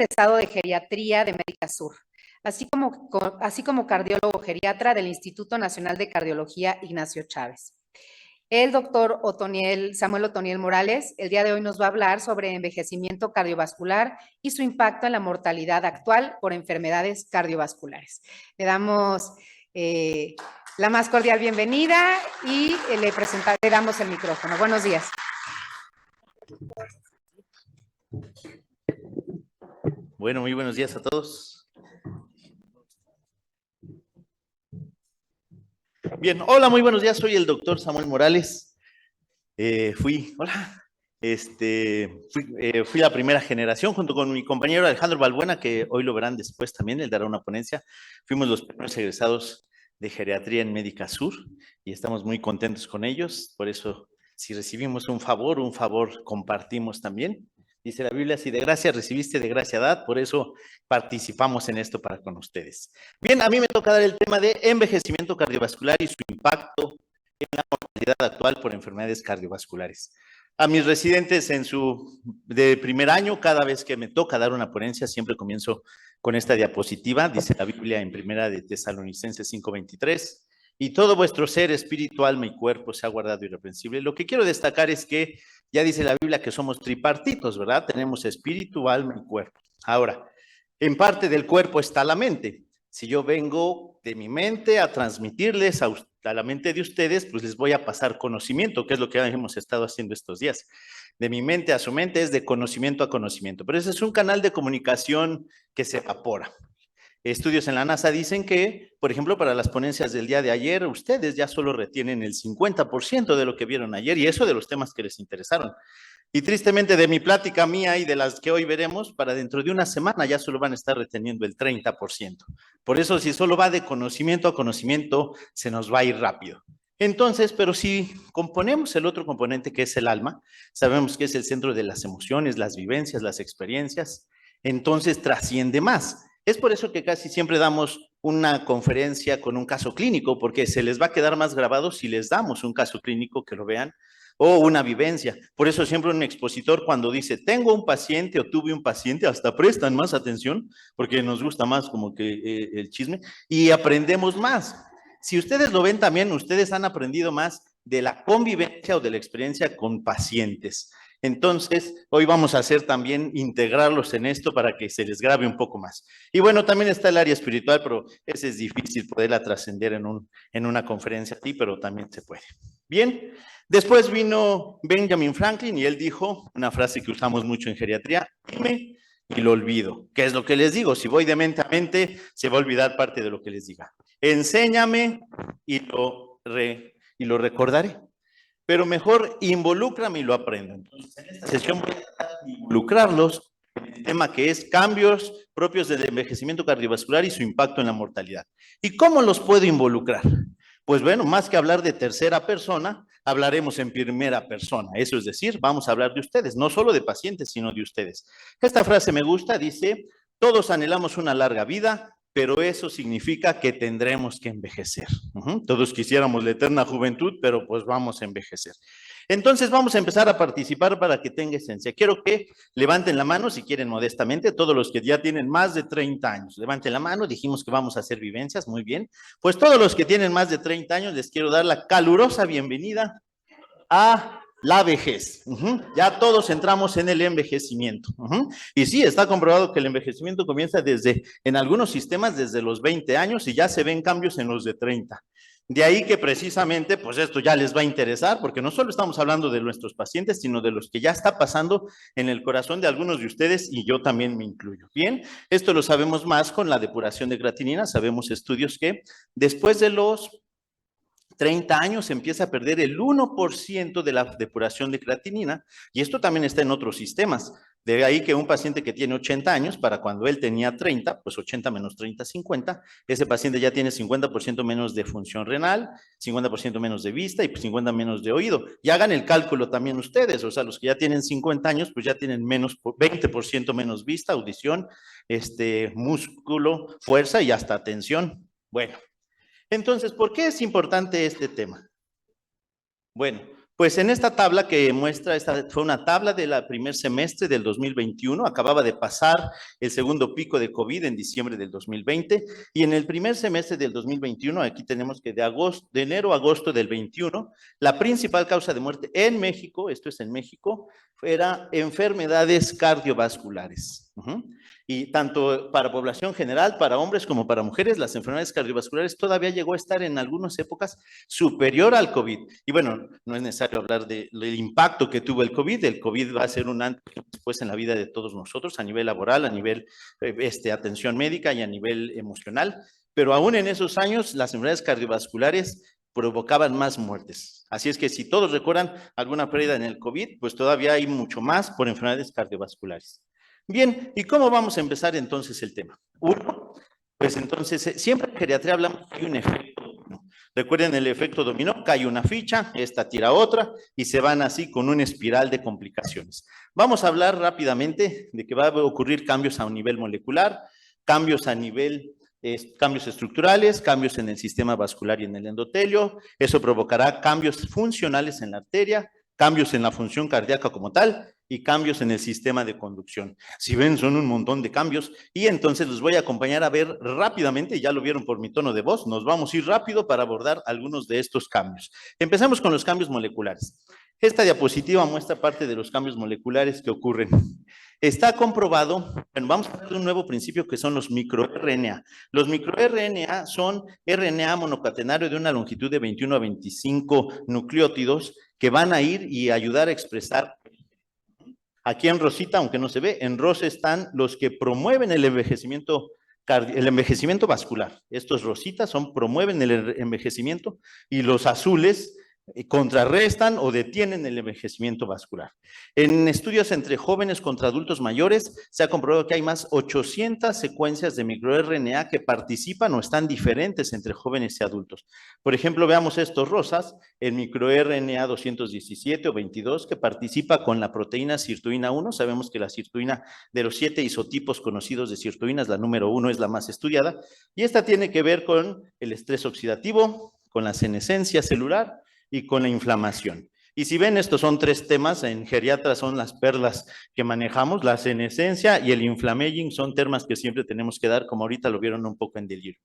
egresado de Geriatría de Médica Sur, así como cardiólogo geriatra del Instituto Nacional de Cardiología Ignacio Chávez. El doctor Samuel Otoniel Morales, el día de hoy nos va a hablar sobre envejecimiento cardiovascular y su impacto en la mortalidad actual por enfermedades cardiovasculares. Le damos la más cordial bienvenida y le damos el micrófono. Buenos días. Bueno, muy buenos días a todos. Bien, hola, muy buenos días. Soy el doctor Samuel Morales. Fui la primera generación junto con mi compañero Alejandro Balbuena, que hoy lo verán después también, él dará una ponencia. Fuimos los primeros egresados de Geriatría en Médica Sur y estamos muy contentos con ellos. Por eso, si recibimos un favor compartimos también. Dice la Biblia, si de gracia recibiste, de gracia dad, por eso participamos en esto para con ustedes. Bien, a mí me toca dar el tema de envejecimiento cardiovascular y su impacto en la mortalidad actual por enfermedades cardiovasculares. A mis residentes de primer año, cada vez que me toca dar una ponencia, siempre comienzo con esta diapositiva. Dice la Biblia en Primera de Tesalonicenses 5:23, y todo vuestro ser, espíritu, alma y cuerpo se ha guardado irreprensible. Lo que quiero destacar es que ya dice la Biblia que somos tripartitos, ¿verdad? Tenemos espíritu, alma y cuerpo. Ahora, en parte del cuerpo está la mente. Si yo vengo de mi mente a transmitirles a la mente de ustedes, pues les voy a pasar conocimiento, que es lo que hemos estado haciendo estos días. De mi mente a su mente es de conocimiento a conocimiento, pero ese es un canal de comunicación que se evapora. Estudios en la NASA dicen que, por ejemplo, para las ponencias del día de ayer, ustedes ya solo retienen el 50% de lo que vieron ayer, y eso de los temas que les interesaron. Y tristemente, de mi plática mía y de las que hoy veremos, para dentro de una semana ya solo van a estar reteniendo el 30%. Por eso, si solo va de conocimiento a conocimiento, se nos va a ir rápido. Entonces, pero si componemos el otro componente, que es el alma, sabemos que es el centro de las emociones, las vivencias, las experiencias, entonces trasciende más. Es por eso que casi siempre damos una conferencia con un caso clínico, porque se les va a quedar más grabado si les damos un caso clínico que lo vean, o una vivencia. Por eso siempre un expositor, cuando dice tengo un paciente o tuve un paciente, hasta prestan más atención, porque nos gusta más como que el chisme, y aprendemos más. Si ustedes lo ven también, ustedes han aprendido más de la convivencia o de la experiencia con pacientes. Entonces, hoy vamos a hacer también integrarlos en esto para que se les grabe un poco más. Y bueno, también está el área espiritual, pero ese es difícil poderla trascender en una conferencia así, pero también se puede. Bien, después vino Benjamin Franklin y él dijo una frase que usamos mucho en geriatría: dime y lo olvido. ¿Qué es lo que les digo? Si voy de mente a mente, se va a olvidar parte de lo que les diga. Enséñame y lo recordaré. Pero mejor involúcrame y lo aprendo. Entonces, en esta sesión voy a tratar de involucrarlos en el tema que es cambios propios del envejecimiento cardiovascular y su impacto en la mortalidad. ¿Y cómo los puedo involucrar? Pues bueno, más que hablar de tercera persona, hablaremos en primera persona. Eso es decir, vamos a hablar de ustedes, no solo de pacientes, sino de ustedes. Esta frase me gusta, dice: todos anhelamos una larga vida, pero eso significa que tendremos que envejecer. Todos quisiéramos la eterna juventud, pero pues vamos a envejecer. Entonces vamos a empezar a participar para que tenga esencia. Quiero que levanten la mano, si quieren modestamente, todos los que ya tienen más de 30 años. Levanten la mano, dijimos que vamos a hacer vivencias, muy bien. Pues todos los que tienen más de 30 años, les quiero dar la calurosa bienvenida a la vejez. Ya todos entramos en el envejecimiento. Y sí, está comprobado que el envejecimiento comienza en algunos sistemas desde los 20 años y ya se ven cambios en los de 30. De ahí que precisamente, pues esto ya les va a interesar, porque no solo estamos hablando de nuestros pacientes, sino de los que ya está pasando en el corazón de algunos de ustedes, y yo también me incluyo. Bien, esto lo sabemos más con la depuración de creatinina. Sabemos estudios que después de los 30 años se empieza a perder el 1% de la depuración de creatinina, y esto también está en otros sistemas. De ahí que un paciente que tiene 80 años, para cuando él tenía 30, pues 80 menos 30, 50, ese paciente ya tiene 50% menos de función renal, 50% menos de vista y 50% menos de oído. Y hagan el cálculo también ustedes, o sea, los que ya tienen 50 años, pues ya tienen 20% menos vista, audición, músculo, fuerza y hasta atención. Bueno. Entonces, ¿por qué es importante este tema? Bueno, Pues en esta tabla que muestra, esta fue una tabla del primer semestre del 2021, acababa de pasar el segundo pico de COVID en diciembre del 2020, y en el primer semestre del 2021, aquí tenemos que de enero a agosto del 21, la principal causa de muerte en México, esto es en México, era enfermedades cardiovasculares. Y tanto para población general, para hombres como para mujeres, las enfermedades cardiovasculares todavía llegó a estar en algunas épocas superior al COVID. Y bueno, no es necesario hablar del impacto que tuvo el COVID. El COVID va a ser un antes y después en la vida de todos nosotros, a nivel laboral, a nivel atención médica y a nivel emocional. Pero aún en esos años, las enfermedades cardiovasculares provocaban más muertes. Así es que si todos recuerdan alguna pérdida en el COVID, pues todavía hay mucho más por enfermedades cardiovasculares. Bien, ¿y cómo vamos a empezar entonces el tema? Uno, pues entonces, siempre en geriatría hablamos que hay un efecto dominó. Recuerden el efecto dominó, cae una ficha, esta tira otra y se van así con una espiral de complicaciones. Vamos a hablar rápidamente de que va a ocurrir cambios a nivel molecular, cambios a nivel cambios estructurales, cambios en el sistema vascular y en el endotelio. Eso provocará cambios funcionales en la arteria, cambios en la función cardíaca como tal y cambios en el sistema de conducción. Si ven, son un montón de cambios y entonces los voy a acompañar a ver rápidamente, ya lo vieron por mi tono de voz, nos vamos a ir rápido para abordar algunos de estos cambios. Empezamos con los cambios moleculares. Esta diapositiva muestra parte de los cambios moleculares que ocurren. Está comprobado, bueno, vamos a hablar de un nuevo principio que son los microRNA. Los microRNA son RNA monocatenario de una longitud de 21 a 25 nucleótidos que van a ir y ayudar a expresar. Aquí en rosita, aunque no se ve, en rosa están los que promueven el envejecimiento vascular. Estos rositas promueven el envejecimiento y los azules contrarrestan o detienen el envejecimiento vascular. En estudios entre jóvenes contra adultos mayores se ha comprobado que hay más 800 secuencias de microRNA que participan o están diferentes entre jóvenes y adultos. Por ejemplo, veamos estos rosas, el microRNA 217 o 22 que participa con la proteína sirtuina 1. Sabemos que la sirtuina de los 7 isotipos conocidos de sirtuinas, la número 1 es la más estudiada, y esta tiene que ver con el estrés oxidativo, con la senescencia celular y con la inflamación. Y si ven, estos son tres temas, en geriatra son las perlas que manejamos, la senescencia y el inflammaging son temas que siempre tenemos que dar, como ahorita lo vieron un poco en delirio.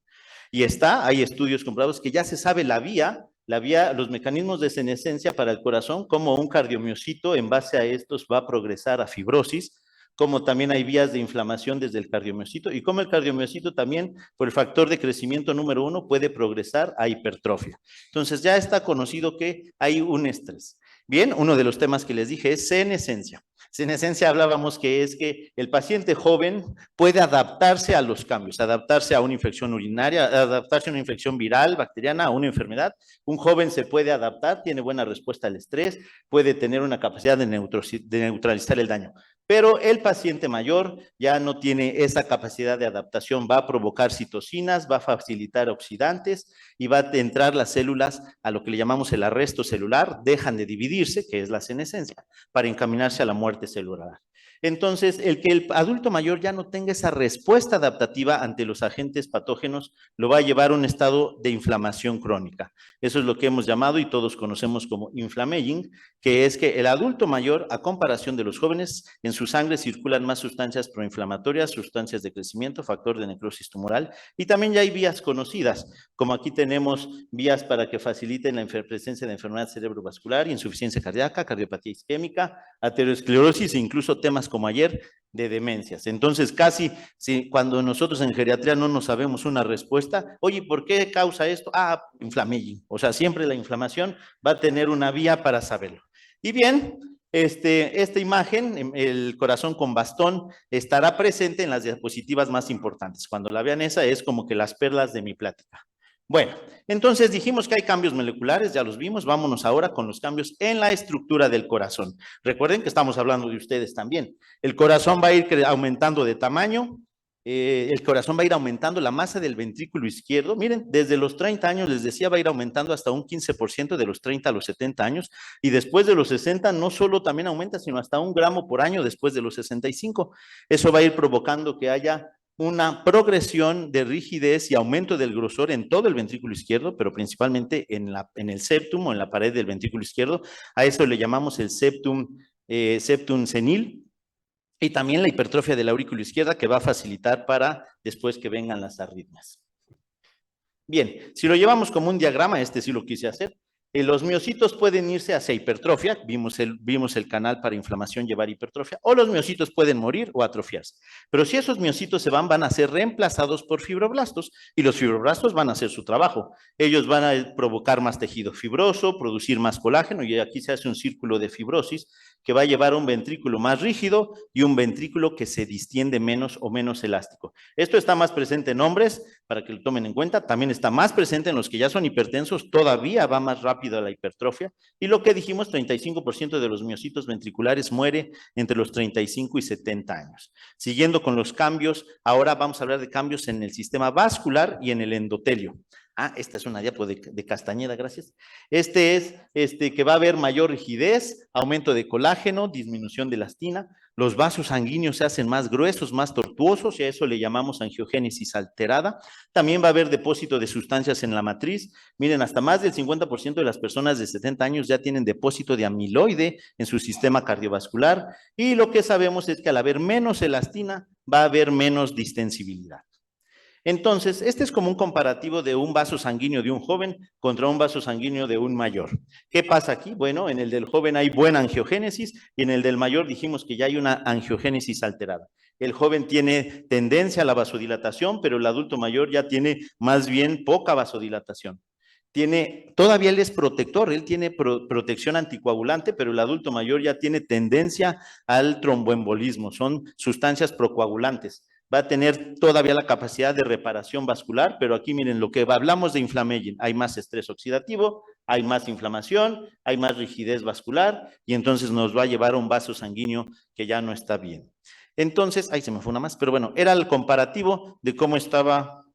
Y hay estudios comprobados que ya se sabe la vía, los mecanismos de senescencia para el corazón, como un cardiomiocito en base a estos va a progresar a fibrosis, como también hay vías de inflamación desde el cardiomiocito y como el cardiomiocito también por el factor de crecimiento número 1 puede progresar a hipertrofia. Entonces ya está conocido que hay un estrés. Bien, uno de los temas que les dije es senescencia. Senescencia hablábamos que es que el paciente joven puede adaptarse a los cambios, adaptarse a una infección urinaria, adaptarse a una infección viral, bacteriana, a una enfermedad. Un joven se puede adaptar, tiene buena respuesta al estrés, puede tener una capacidad de neutralizar el daño. Pero el paciente mayor ya no tiene esa capacidad de adaptación, va a provocar citocinas, va a facilitar oxidantes y va a entrar las células a lo que le llamamos el arresto celular, dejan de dividirse, que es la senescencia, para encaminarse a la muerte celular. Entonces, el que el adulto mayor ya no tenga esa respuesta adaptativa ante los agentes patógenos lo va a llevar a un estado de inflamación crónica. Eso es lo que hemos llamado y todos conocemos como inflammaging, que es que el adulto mayor, a comparación de los jóvenes, en su sangre circulan más sustancias proinflamatorias, sustancias de crecimiento, factor de necrosis tumoral, y también ya hay vías conocidas, como aquí tenemos vías para que faciliten la presencia de enfermedad cerebrovascular, insuficiencia cardíaca, cardiopatía isquémica, aterosclerosis e incluso temas como ayer de demencias. Entonces, casi cuando nosotros en geriatría no nos sabemos una respuesta, oye, ¿por qué causa esto? Inflammaging. O sea, siempre la inflamación va a tener una vía para saberlo. Y bien, esta imagen, el corazón con bastón, estará presente en las diapositivas más importantes. Cuando la vean esa es como que las perlas de mi plática. Bueno, entonces dijimos que hay cambios moleculares, ya los vimos, vámonos ahora con los cambios en la estructura del corazón. Recuerden que estamos hablando de ustedes también. El corazón va a ir aumentando de tamaño, el corazón va a ir aumentando la masa del ventrículo izquierdo. Miren, desde los 30 años, les decía, va a ir aumentando hasta un 15% de los 30 a los 70 años y después de los 60 no solo también aumenta, sino hasta 1 gramo por año después de los 65. Eso va a ir provocando que haya una progresión de rigidez y aumento del grosor en todo el ventrículo izquierdo, pero principalmente en el septum o en la pared del ventrículo izquierdo. A eso le llamamos el septum senil. Y también la hipertrofia del aurículo izquierda, que va a facilitar para después que vengan las arritmias. Bien, si lo llevamos como un diagrama, este sí lo quise hacer, los miocitos pueden irse hacia hipertrofia, vimos el canal para inflamación llevar hipertrofia, o los miocitos pueden morir o atrofiarse. Pero si esos miocitos se van a ser reemplazados por fibroblastos, y los fibroblastos van a hacer su trabajo. Ellos van a provocar más tejido fibroso, producir más colágeno, y aquí se hace un círculo de fibrosis que va a llevar a un ventrículo más rígido y un ventrículo que se distiende menos o menos elástico. Esto está más presente en hombres, para que lo tomen en cuenta, también está más presente en los que ya son hipertensos, todavía va más rápido a la hipertrofia, y lo que dijimos, 35% de los miocitos ventriculares muere entre los 35 y 70 años. Siguiendo con los cambios, ahora vamos a hablar de cambios en el sistema vascular y en el endotelio. Esta es una diapo de Castañeda, gracias. Este es que va a haber mayor rigidez, aumento de colágeno, disminución de elastina, los vasos sanguíneos se hacen más gruesos, más tortuosos, y a eso le llamamos angiogénesis alterada. También va a haber depósito de sustancias en la matriz. Miren, hasta más del 50% de las personas de 70 años ya tienen depósito de amiloide en su sistema cardiovascular, y lo que sabemos es que al haber menos elastina, va a haber menos distensibilidad. Entonces, este es como un comparativo de un vaso sanguíneo de un joven contra un vaso sanguíneo de un mayor. ¿Qué pasa aquí? Bueno, en el del joven hay buena angiogénesis y en el del mayor dijimos que ya hay una angiogénesis alterada. El joven tiene tendencia a la vasodilatación, pero el adulto mayor ya tiene más bien poca vasodilatación. Todavía él es protector, él tiene protección anticoagulante, pero el adulto mayor ya tiene tendencia al tromboembolismo, son sustancias procoagulantes. Va a tener todavía la capacidad de reparación vascular, pero aquí miren lo que hablamos de inflammaging, hay más estrés oxidativo, hay más inflamación, hay más rigidez vascular, y entonces nos va a llevar a un vaso sanguíneo que ya no está bien. Entonces, ahí se me fue una más, pero bueno, era el comparativo de cómo estaba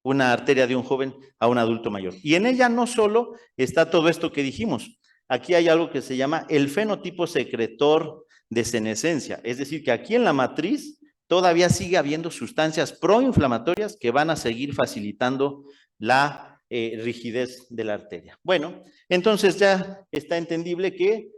una arteria de un joven a un adulto mayor. Y en ella no solo está todo esto que dijimos, aquí hay algo que se llama el fenotipo secretor de senescencia, es decir, que aquí en la matriz todavía sigue habiendo sustancias proinflamatorias que van a seguir facilitando la rigidez de la arteria. Bueno, entonces ya está entendible que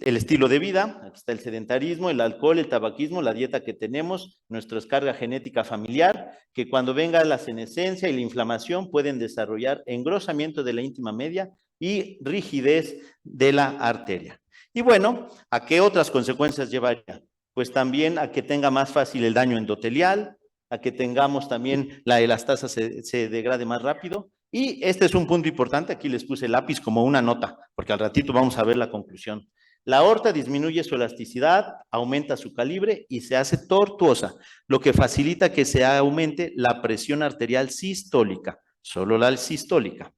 el estilo de vida, aquí está el sedentarismo, el alcohol, el tabaquismo, la dieta que tenemos, nuestra carga genética familiar, que cuando venga la senescencia y la inflamación pueden desarrollar engrosamiento de la íntima media y rigidez de la arteria. Y bueno, ¿a qué otras consecuencias llevaría? Pues también a que tenga más fácil el daño endotelial, a que tengamos también la elastasa se degrade más rápido. Y este es un punto importante, aquí les puse el lápiz como una nota, porque al ratito vamos a ver la conclusión. La aorta disminuye su elasticidad, aumenta su calibre y se hace tortuosa, lo que facilita que se aumente la presión arterial sistólica, solo la sistólica.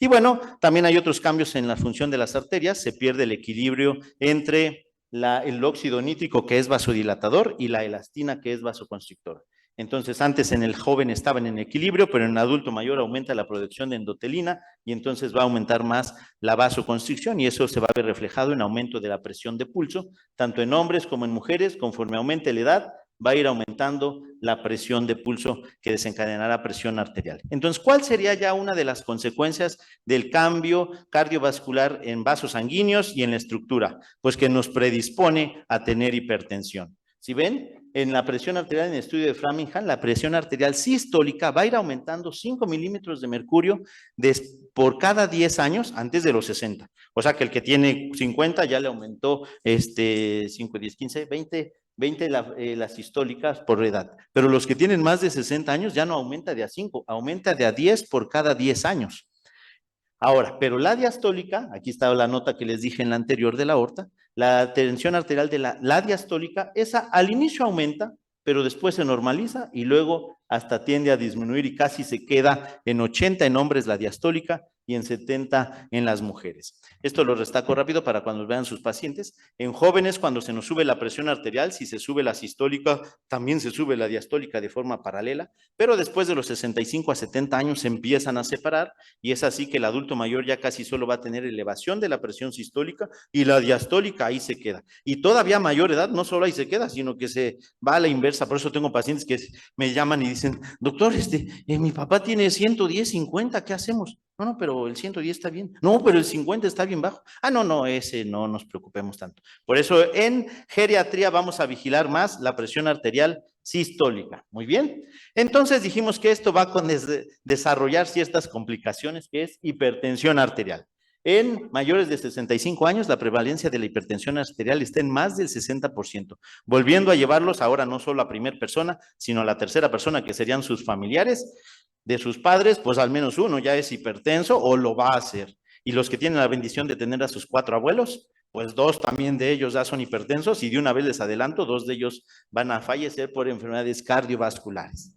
Y bueno, también hay otros cambios en la función de las arterias, se pierde el equilibrio entre el óxido nítrico, que es vasodilatador, y la elastina, que es vasoconstrictor. Entonces, antes en el joven estaban en equilibrio, pero en el adulto mayor aumenta la producción de endotelina y entonces va a aumentar más la vasoconstricción, y eso se va a ver reflejado en aumento de la presión de pulso, tanto en hombres como en mujeres. Conforme aumente la edad, va a ir aumentando la presión de pulso que desencadenará presión arterial. Entonces, ¿cuál sería ya una de las consecuencias del cambio cardiovascular en vasos sanguíneos y en la estructura? Pues que nos predispone a tener hipertensión. ¿Sí ven? En la presión arterial, en el estudio de Framingham, la presión arterial sistólica va a ir aumentando 5 milímetros de mercurio por cada 10 años antes de los 60. O sea que el que tiene 50 ya le aumentó 5, 10, 15, 20 las sistólicas por edad. Pero los que tienen más de 60 años ya no aumenta de a 5, aumenta de a 10 por cada 10 años. Ahora, pero la diastólica, aquí está la nota que les dije en la anterior de la aorta, la tensión arterial de la diastólica, esa al inicio aumenta, pero después se normaliza y luego hasta tiende a disminuir y casi se queda en 80 en hombres la diastólica y en 70 en las mujeres. Esto lo destaco rápido para cuando vean sus pacientes. En jóvenes, cuando se nos sube la presión arterial, si se sube la sistólica, también se sube la diastólica de forma paralela, pero después de los 65 a 70 años se empiezan a separar y es así que el adulto mayor ya casi solo va a tener elevación de la presión sistólica y la diastólica ahí se queda. Y todavía a mayor edad no solo ahí se queda, sino que se va a la inversa. Por eso tengo pacientes que me llaman y dicen, doctor, mi papá tiene 110, 50, ¿qué hacemos? No, pero el 110 está bien. No, pero el 50 está bien bajo. No, ese no nos preocupemos tanto. Por eso en geriatría vamos a vigilar más la presión arterial sistólica. Muy bien. Entonces dijimos que esto va a desarrollar ciertas complicaciones, que es hipertensión arterial. En mayores de 65 años, la prevalencia de la hipertensión arterial está en más del 60%, volviendo a llevarlos ahora no solo a primera persona, sino a la tercera persona, que serían sus familiares. De sus padres, pues al menos uno ya es hipertenso o lo va a hacer. Y los que tienen la bendición de tener a sus 4 abuelos, pues 2 también de ellos ya son hipertensos y de una vez les adelanto, 2 de ellos van a fallecer por enfermedades cardiovasculares.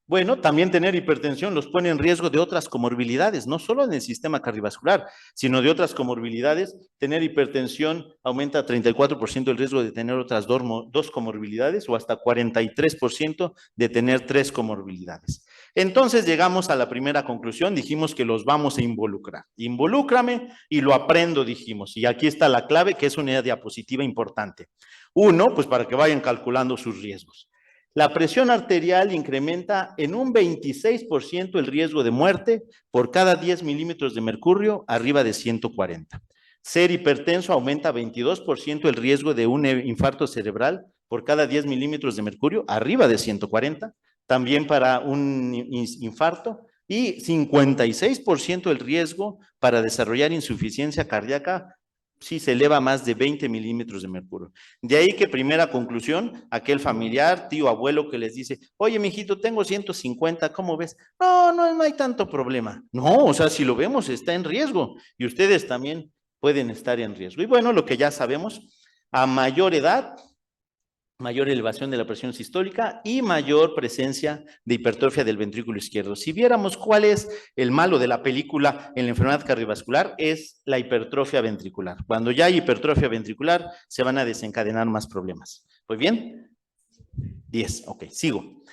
Bueno, también tener hipertensión los pone en riesgo de otras comorbilidades, no solo en el sistema cardiovascular, sino de otras comorbilidades. Tener hipertensión aumenta 34% el riesgo de tener otras 2 comorbilidades o hasta 43% de tener 3 comorbilidades. Entonces llegamos a la primera conclusión, dijimos que los vamos a involucrar. Involúcrame y lo aprendo, dijimos. Y aquí está la clave, que es una diapositiva importante. Uno, pues para que vayan calculando sus riesgos. La presión arterial incrementa en un 26% el riesgo de muerte por cada 10 milímetros de mercurio arriba de 140. Ser hipertenso aumenta 22% el riesgo de un infarto cerebral por cada 10 milímetros de mercurio arriba de 140, también para un infarto, y 56% el riesgo para desarrollar insuficiencia cardíaca si se eleva más de 20 milímetros de mercurio. De ahí que primera conclusión, aquel familiar, tío, abuelo que les dice, oye, mijito, tengo 150, ¿cómo ves? No hay tanto problema. No, o sea, si lo vemos, está en riesgo y ustedes también pueden estar en riesgo. Y bueno, lo que ya sabemos, a mayor edad, mayor elevación de la presión sistólica y mayor presencia de hipertrofia del ventrículo izquierdo. Si viéramos cuál es el malo de la película en la enfermedad cardiovascular, es la hipertrofia ventricular. Cuando ya hay hipertrofia ventricular, se van a desencadenar más problemas. Pues bien, 10, ok, sigo.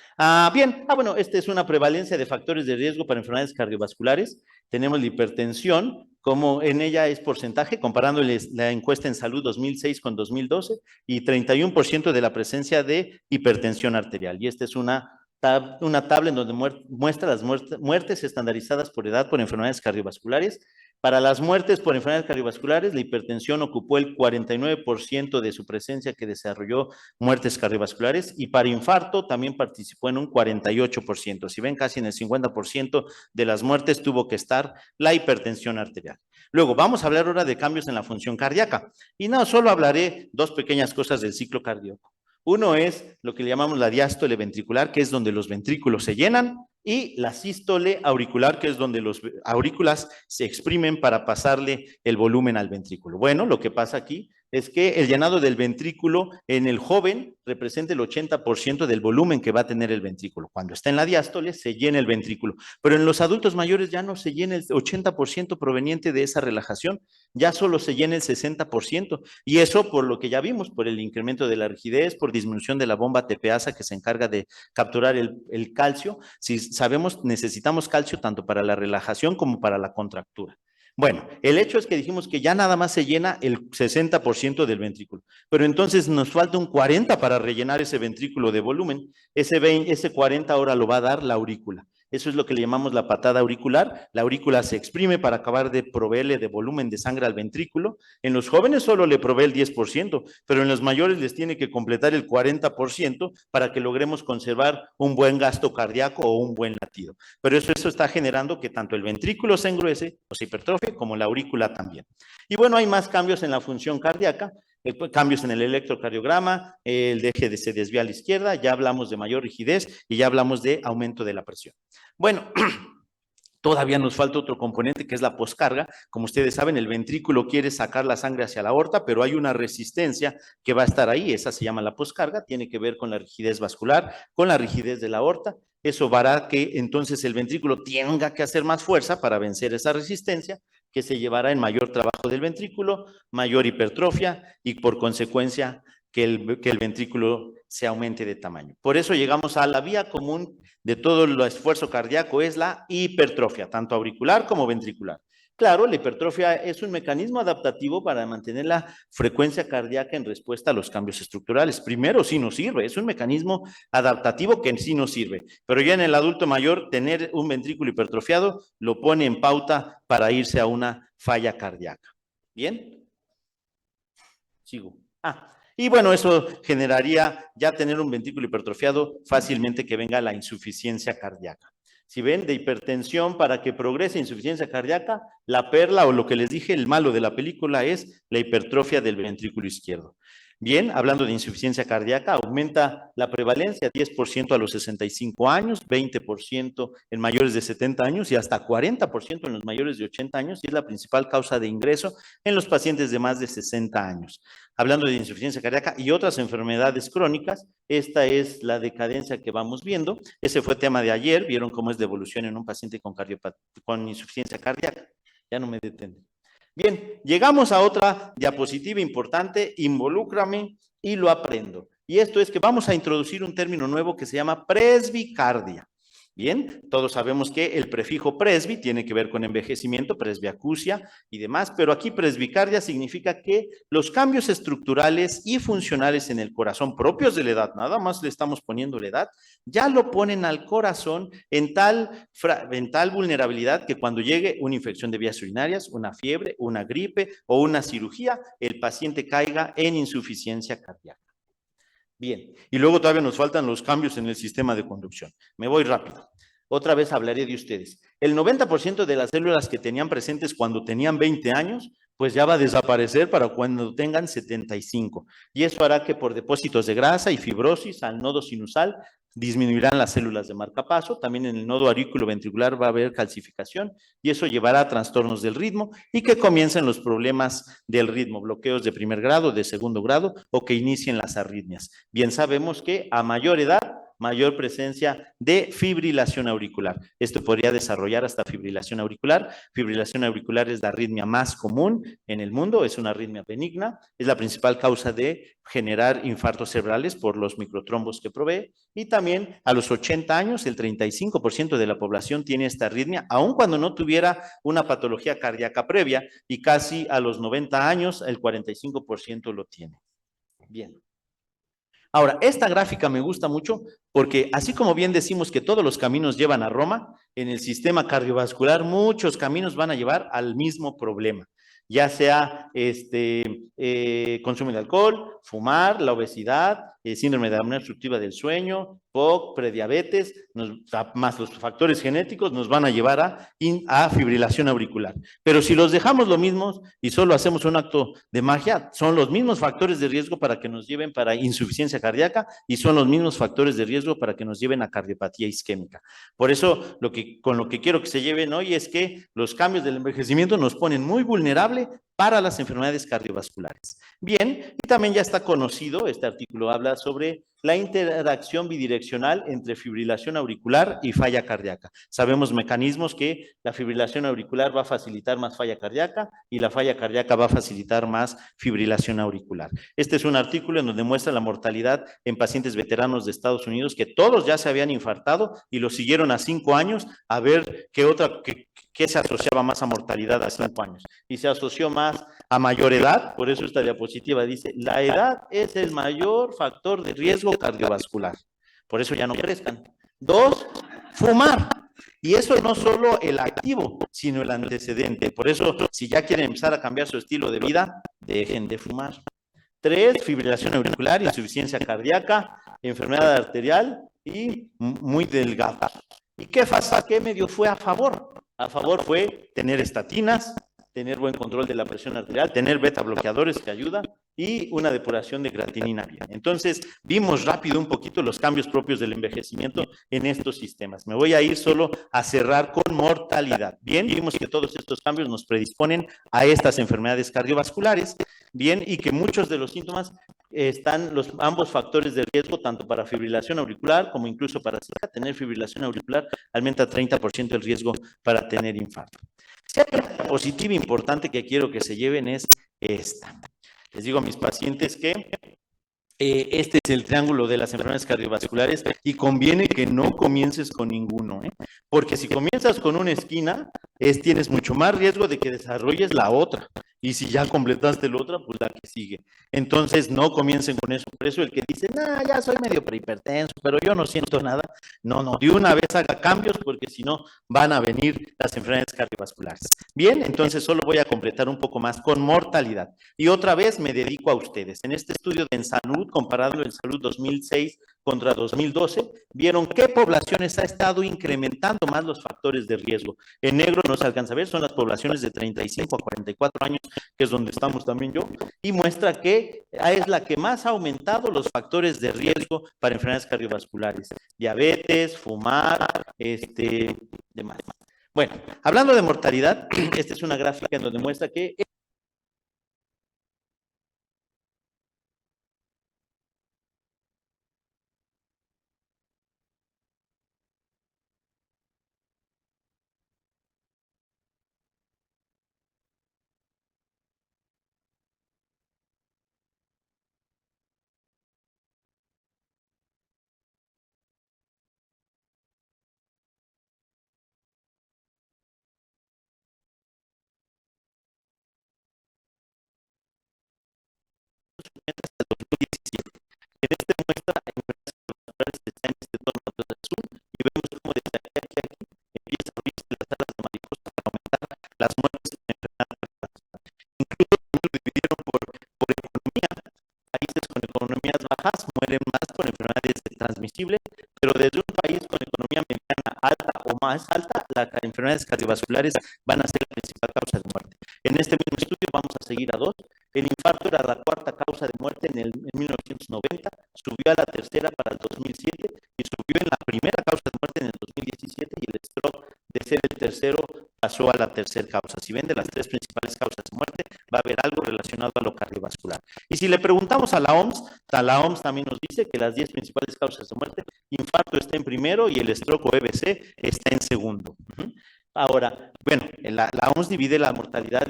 Bueno, esta es una prevalencia de factores de riesgo para enfermedades cardiovasculares. Tenemos la hipertensión, como en ella es porcentaje, comparándoles la encuesta en salud 2006 con 2012, y 31% de la presencia de hipertensión arterial. Y esta es una tabla en donde muestra las muertes estandarizadas por edad por enfermedades cardiovasculares. Para las muertes por enfermedades cardiovasculares, la hipertensión ocupó el 49% de su presencia que desarrolló muertes cardiovasculares, y para infarto también participó en un 48%. Si ven, casi en el 50% de las muertes tuvo que estar la hipertensión arterial. Luego, vamos a hablar ahora de cambios en la función cardíaca. Y no, solo hablaré 2 pequeñas cosas del ciclo cardíaco. Uno es lo que le llamamos la diástole ventricular, que es donde los ventrículos se llenan, y la sístole auricular, que es donde los aurículas se exprimen para pasarle el volumen al ventrículo. Bueno, lo que pasa aquí es que el llenado del ventrículo en el joven representa el 80% del volumen que va a tener el ventrículo. Cuando está en la diástole, se llena el ventrículo, pero en los adultos mayores ya no se llena el 80% proveniente de esa relajación, ya solo se llena el 60%, y eso por lo que ya vimos, por el incremento de la rigidez, por disminución de la bomba tepeasa que se encarga de capturar el calcio. Si sabemos, necesitamos calcio tanto para la relajación como para la contractura. Bueno, el hecho es que dijimos que ya nada más se llena el 60% del ventrículo, pero entonces nos falta un 40% para rellenar ese ventrículo de volumen. Ese 40% ahora lo va a dar la aurícula. Eso es lo que le llamamos la patada auricular. La aurícula se exprime para acabar de proveerle de volumen de sangre al ventrículo. En los jóvenes solo le provee el 10%, pero en los mayores les tiene que completar el 40% para que logremos conservar un buen gasto cardíaco o un buen latido. Pero eso está generando que tanto el ventrículo se engruese o se hipertrofie, como la aurícula también. Y bueno, hay más cambios en la función cardíaca. Cambios en el electrocardiograma, el eje se desvía a la izquierda, ya hablamos de mayor rigidez y ya hablamos de aumento de la presión. Bueno, Todavía nos falta otro componente que es la poscarga. Como ustedes saben, el ventrículo quiere sacar la sangre hacia la aorta, pero hay una resistencia que va a estar ahí. Esa se llama la poscarga. Tiene que ver con la rigidez vascular, con la rigidez de la aorta. Eso hará que entonces el ventrículo tenga que hacer más fuerza para vencer esa resistencia, que se llevará en mayor trabajo del ventrículo, mayor hipertrofia y por consecuencia que el ventrículo se aumente de tamaño. Por eso llegamos a la vía común de todo el esfuerzo cardíaco, es la hipertrofia, tanto auricular como ventricular. Claro, la hipertrofia es un mecanismo adaptativo para mantener la frecuencia cardíaca en respuesta a los cambios estructurales. Primero, sí nos sirve, es un mecanismo adaptativo que sí nos sirve, pero ya en el adulto mayor, tener un ventrículo hipertrofiado lo pone en pauta para irse a una falla cardíaca. ¿Bien? Sigo. Y bueno, eso generaría ya tener un ventrículo hipertrofiado fácilmente que venga la insuficiencia cardíaca. Si ven, de hipertensión para que progrese insuficiencia cardíaca, la perla o lo que les dije, el malo de la película es la hipertrofia del ventrículo izquierdo. Bien, hablando de insuficiencia cardíaca, aumenta la prevalencia 10% a los 65 años, 20% en mayores de 70 años y hasta 40% en los mayores de 80 años y es la principal causa de ingreso en los pacientes de más de 60 años. Hablando de insuficiencia cardíaca y otras enfermedades crónicas, esta es la decadencia que vamos viendo. Ese fue tema de ayer, vieron cómo es de evolución en un paciente con insuficiencia cardíaca. Ya no me detengo. Bien, llegamos a otra diapositiva importante, involúcrame y lo aprendo. Y esto es que vamos a introducir un término nuevo que se llama presbicardia. Bien, todos sabemos que el prefijo presbi tiene que ver con envejecimiento, presbiacusia y demás, pero aquí presbicardia significa que los cambios estructurales y funcionales en el corazón propios de la edad, nada más le estamos poniendo la edad, ya lo ponen al corazón en tal vulnerabilidad que cuando llegue una infección de vías urinarias, una fiebre, una gripe o una cirugía, el paciente caiga en insuficiencia cardíaca. Bien, y luego todavía nos faltan los cambios en el sistema de conducción. Me voy rápido. Otra vez hablaré de ustedes. El 90% de las células que tenían presentes cuando tenían 20 años, pues ya va a desaparecer para cuando tengan 75. Y eso hará que por depósitos de grasa y fibrosis al nodo sinusal disminuirán las células de marcapaso. También en el nodo auriculoventricular va a haber calcificación y eso llevará a trastornos del ritmo y que comiencen los problemas del ritmo, bloqueos de primer grado, de segundo grado o que inicien las arritmias. Bien sabemos que a mayor edad, mayor presencia de fibrilación auricular. Esto podría desarrollar hasta fibrilación auricular. Fibrilación auricular es la arritmia más común en el mundo, es una arritmia benigna, es la principal causa de generar infartos cerebrales por los microtrombos que provee y también a los 80 años el 35% de la población tiene esta arritmia, aun cuando no tuviera una patología cardíaca previa y casi a los 90 años el 45% lo tiene. Bien. Ahora, esta gráfica me gusta mucho porque así como bien decimos que todos los caminos llevan a Roma, en el sistema cardiovascular muchos caminos van a llevar al mismo problema, ya sea consumo de alcohol, fumar, la obesidad, síndrome de apnea obstructiva del sueño, POC, prediabetes, más los factores genéticos nos van a llevar a fibrilación auricular. Pero si los dejamos lo mismo y solo hacemos un acto de magia, son los mismos factores de riesgo para que nos lleven para insuficiencia cardíaca y son los mismos factores de riesgo para que nos lleven a cardiopatía isquémica. Por eso, con lo que quiero que se lleven hoy es que los cambios del envejecimiento nos ponen muy vulnerable para las enfermedades cardiovasculares. Bien, y también ya está conocido, este artículo habla sobre la interacción bidireccional entre fibrilación auricular y falla cardíaca. Sabemos mecanismos que la fibrilación auricular va a facilitar más falla cardíaca y la falla cardíaca va a facilitar más fibrilación auricular. Este es un artículo en donde muestra la mortalidad en pacientes veteranos de Estados Unidos que todos ya se habían infartado y los siguieron a 5 años a ver qué se asociaba más a mortalidad a 5 años. Y se asoció más a mayor edad, por eso esta diapositiva dice, la edad es el mayor factor de riesgo cardiovascular. Por eso ya no crezcan. 2, fumar. Y eso no solo el activo, sino el antecedente. Por eso, si ya quieren empezar a cambiar su estilo de vida, dejen de fumar. 3, fibrilación auricular, insuficiencia cardíaca, enfermedad arterial y muy delgada. ¿Y qué medio fue a favor? A favor fue tener estatinas, tener buen control de la presión arterial, tener beta bloqueadores que ayuda y una depuración de creatinina bien. Entonces, vimos rápido un poquito los cambios propios del envejecimiento en estos sistemas. Me voy a ir solo a cerrar con mortalidad. Bien, vimos que todos estos cambios nos predisponen a estas enfermedades cardiovasculares, bien, y que muchos de los síntomas están ambos factores de riesgo, tanto para fibrilación auricular como incluso para tener fibrilación auricular, aumenta 30% el riesgo para tener infarto. Si hay una positiva importante que quiero que se lleven es esta. Les digo a mis pacientes que este es el triángulo de las enfermedades cardiovasculares y conviene que no comiences con ninguno, porque si comienzas con una esquina, tienes mucho más riesgo de que desarrolles la otra. Y si ya completaste la otra, pues la que sigue. Entonces, no comiencen con eso. Por eso el que dice, ya soy medio prehipertenso, pero yo no siento nada. No, de una vez haga cambios, porque si no, van a venir las enfermedades cardiovasculares. Bien, entonces solo voy a completar un poco más con mortalidad. Y otra vez me dedico a ustedes. En este estudio de En Salud, comparado en Salud 2006 contra 2012, vieron qué poblaciones ha estado incrementando más los factores de riesgo. En negro no se alcanza a ver, son las poblaciones de 35 a 44 años, que es donde estamos también yo, y muestra que es la que más ha aumentado los factores de riesgo para enfermedades cardiovasculares, diabetes, fumar, demás. Bueno, hablando de mortalidad, esta es una gráfica en donde muestra que en este muestra enfermedades cardiovasculares está en este tono azul y vemos cómo desde aquí a aquí empieza a abrirse las alas de mariposa para aumentar las muertes por enfermedad cardiovascular. Incluso lo dividieron por economía. Países con economías bajas mueren más por enfermedades transmisibles, pero desde un país con economía mediana, alta o más alta, las enfermedades cardiovasculares van a ser la principal causa de muerte. En este mismo estudio vamos a seguir a dos. El infarto era la cuarta causa de muerte en 1990, subió a la tercera para el 2007 y subió en la primera causa de muerte en el 2017 y el stroke de ser el tercero pasó a la tercera causa. Si ven de las tres principales causas de muerte, va a haber algo relacionado a lo cardiovascular. Y si le preguntamos a la OMS también nos dice que las 10 principales causas de muerte, infarto está en primero y el stroke o EBC está en segundo. Ahora, bueno, la OMS divide la mortalidad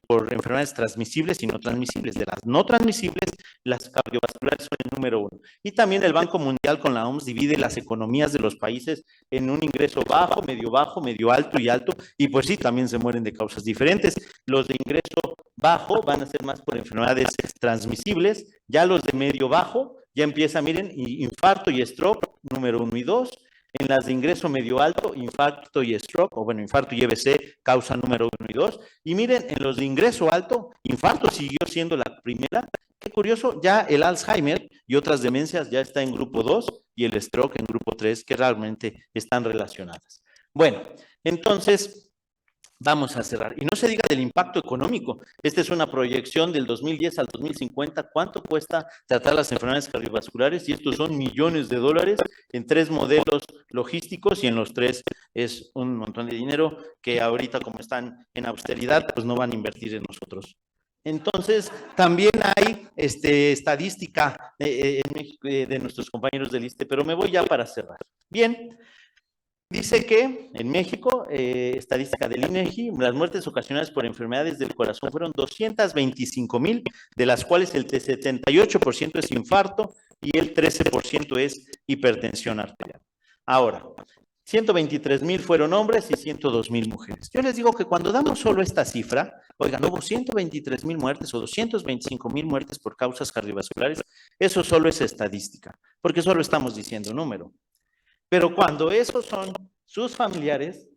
por enfermedades transmisibles y no transmisibles. De las no transmisibles, las cardiovasculares son el número 1. Y también el Banco Mundial con la OMS divide las economías de los países en un ingreso bajo, medio alto y alto. Y pues sí, también se mueren de causas diferentes. Los de ingreso bajo van a ser más por enfermedades transmisibles. Ya los de medio bajo, ya empieza, miren, infarto y stroke, número 1 y 2. En las de ingreso medio alto, infarto y stroke, o bueno, infarto y EBC, causa número 1 y 2. Y miren, en los de ingreso alto, infarto siguió siendo la primera. Qué curioso, ya el Alzheimer y otras demencias ya está en grupo 2 y el stroke en grupo 3, que realmente están relacionadas. Bueno, entonces vamos a cerrar. Y no se diga del impacto económico. Esta es una proyección del 2010 al 2050. ¿Cuánto cuesta tratar las enfermedades cardiovasculares? Y estos son millones de dólares en 3 modelos logísticos y en los 3 es un montón de dinero que ahorita, como están en austeridad, pues no van a invertir en nosotros. Entonces, también hay estadística en México, de nuestros compañeros del ISSSTE, pero me voy ya para cerrar. Bien. Dice que en México, estadística del INEGI, las muertes ocasionadas por enfermedades del corazón fueron 225,000, de las cuales el 78% es infarto y el 13% es hipertensión arterial. Ahora, 123,000 fueron hombres y 102,000 mujeres. Yo les digo que cuando damos solo esta cifra, oigan, hubo 123,000 muertes o 225,000 muertes por causas cardiovasculares, eso solo es estadística, porque solo estamos diciendo número. Pero cuando esos son sus familiares,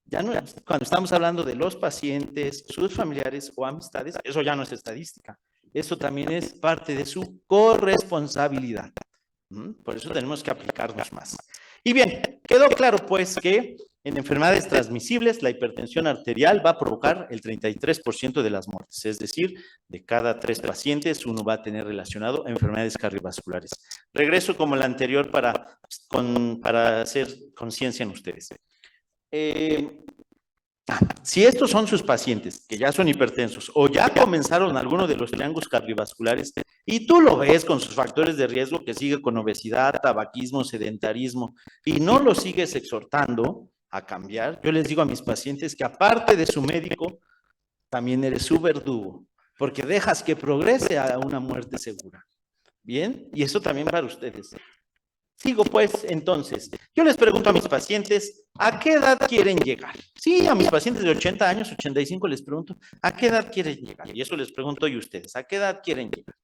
ya no, cuando estamos hablando de los pacientes, sus familiares o amistades, eso ya no es estadística. Eso también es parte de su corresponsabilidad. Por eso tenemos que aplicarnos más. Y bien, quedó claro pues que En enfermedades transmisibles, la hipertensión arterial va a provocar el 33% de las muertes, es decir, de cada 3 pacientes, uno va a tener relacionado a enfermedades cardiovasculares. Regreso como el anterior para hacer conciencia en ustedes. Si estos son sus pacientes, que ya son hipertensos, o ya comenzaron alguno de los triángulos cardiovasculares, y tú lo ves con sus factores de riesgo, que sigue con obesidad, tabaquismo, sedentarismo, y no lo sigues exhortando a cambiar, yo les digo a mis pacientes que aparte de su médico, también eres su verdugo, porque dejas que progrese a una muerte segura. ¿Bien? Y eso también para ustedes. Sigo pues, entonces, yo les pregunto a mis pacientes, ¿a qué edad quieren llegar? Sí, a mis pacientes de 80 años, 85 les pregunto, ¿a qué edad quieren llegar? Y eso les pregunto yo a ustedes, ¿a qué edad quieren llegar?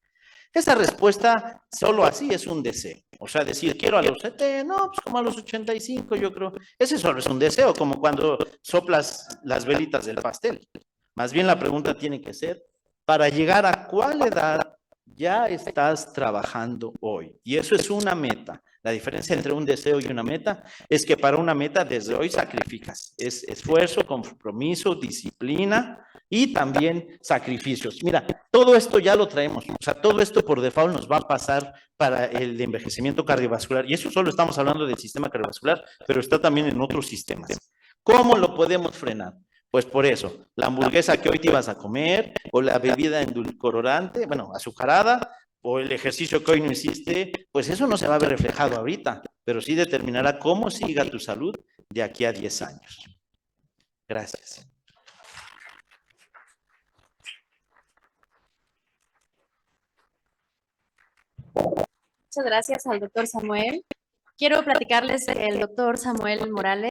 Esa respuesta solo así es un deseo. O sea, decir, quiero a los 70, no, pues como a los 85 yo creo. Ese solo es un deseo, como cuando soplas las velitas del pastel. Más bien la pregunta tiene que ser, ¿para llegar a cuál edad ya estás trabajando hoy? Y eso es una meta. La diferencia entre un deseo y una meta es que para una meta desde hoy sacrificas. Es esfuerzo, compromiso, disciplina y también sacrificios. Mira, todo esto ya lo traemos. O sea, todo esto por default nos va a pasar para el envejecimiento cardiovascular. Y eso solo estamos hablando del sistema cardiovascular, pero está también en otros sistemas. ¿Cómo lo podemos frenar? Pues por eso, la hamburguesa que hoy te ibas a comer, o la bebida endulcorante, bueno, azucarada, o el ejercicio que hoy no hiciste, pues eso no se va a ver reflejado ahorita, pero sí determinará cómo siga tu salud de aquí a 10 años. Gracias. Muchas gracias al doctor Samuel. Quiero platicarles que el doctor Samuel Morales